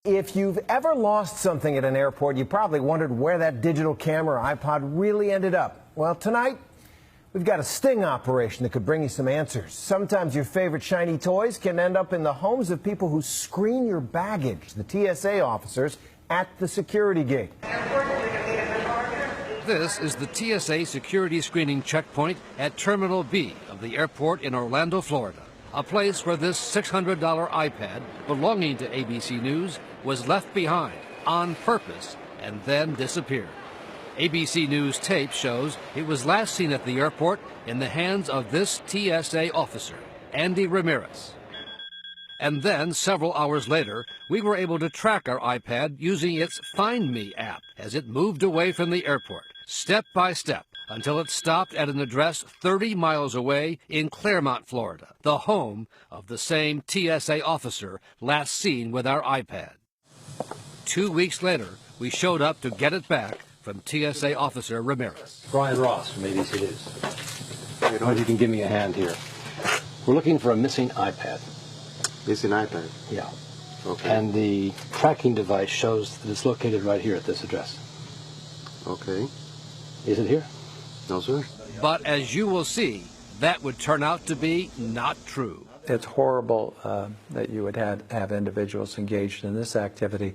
If you've ever lost something at an airport, you probably wondered where that digital camera or iPod really ended up. Well, tonight, we've got a sting operation that could bring you some answers. Sometimes your favorite shiny toys can end up in the homes of people who screen your baggage, the TSA officers at the security gate. This is the TSA security screening checkpoint at Terminal B of the airport in Orlando, Florida. A place where this $600 iPad belonging to ABC News was left behind on purpose and then disappeared. ABC News tape shows it was last seen at the airport in the hands of this TSA officer, Andy Ramirez. And then, several hours later, we were able to track our iPad using its Find Me app as it moved away from the airport, step by step, until it stopped at an address 30 miles away in Claremont, Florida, the home of the same TSA officer last seen with our iPad. 2 weeks later, we showed up to get it back from TSA officer Ramirez. Brian Ross from ABC News. I don't know if you can give me a hand here. We're looking for a missing iPad. Missing iPad? Yeah. Okay. And the tracking device shows that it's located right here at this address. Okay. Is it here? No, sir. But as you will see, that would turn out to be not true. It's horrible that you would have individuals engaged in this activity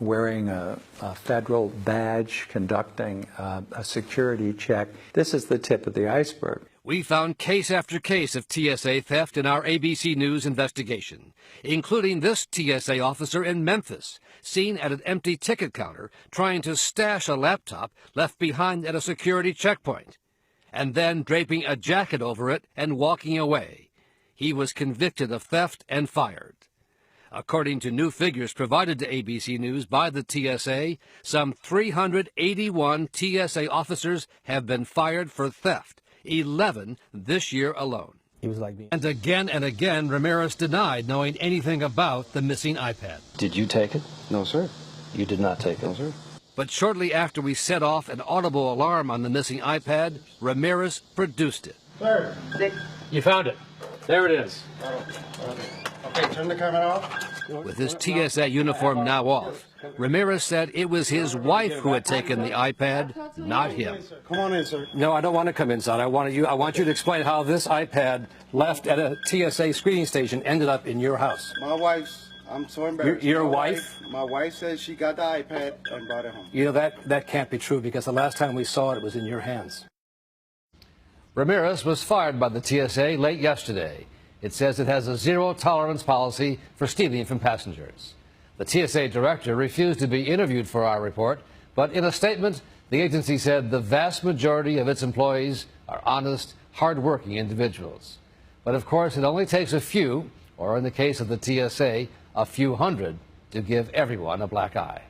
wearing a federal badge, conducting a security check. This is the tip of the iceberg. We found case after case of TSA theft in our ABC News investigation, including this TSA officer in Memphis, seen at an empty ticket counter trying to stash a laptop left behind at a security checkpoint, and then draping a jacket over it and walking away. He was convicted of theft and fired. According to new figures provided to ABC News by the TSA, some 381 TSA officers have been fired for theft, 11 this year alone. He was like, And again, Ramirez denied knowing anything about the missing iPad. Did you take it? No, sir. You did not take it? No, sir. But shortly after we set off an audible alarm on the missing iPad, Ramirez produced it. Sir. You found it. There it is. Okay, turn the camera off. With his TSA uniform now off, Ramirez said it was his wife who had taken the iPad, not him. Come on in, sir. No, I don't want to come inside. I want you to explain how this iPad left at a TSA screening station ended up in your house. My wife's, I'm so embarrassed. Your wife? My wife says she got the iPad and brought it home. You know, that can't be true because the last time we saw it, it was in your hands. Ramirez was fired by the TSA late yesterday. It says it has a zero-tolerance policy for stealing from passengers. The TSA director refused to be interviewed for our report, but in a statement, the agency said the vast majority of its employees are honest, hard-working individuals. But of course, it only takes a few, or in the case of the TSA, a few hundred, to give everyone a black eye.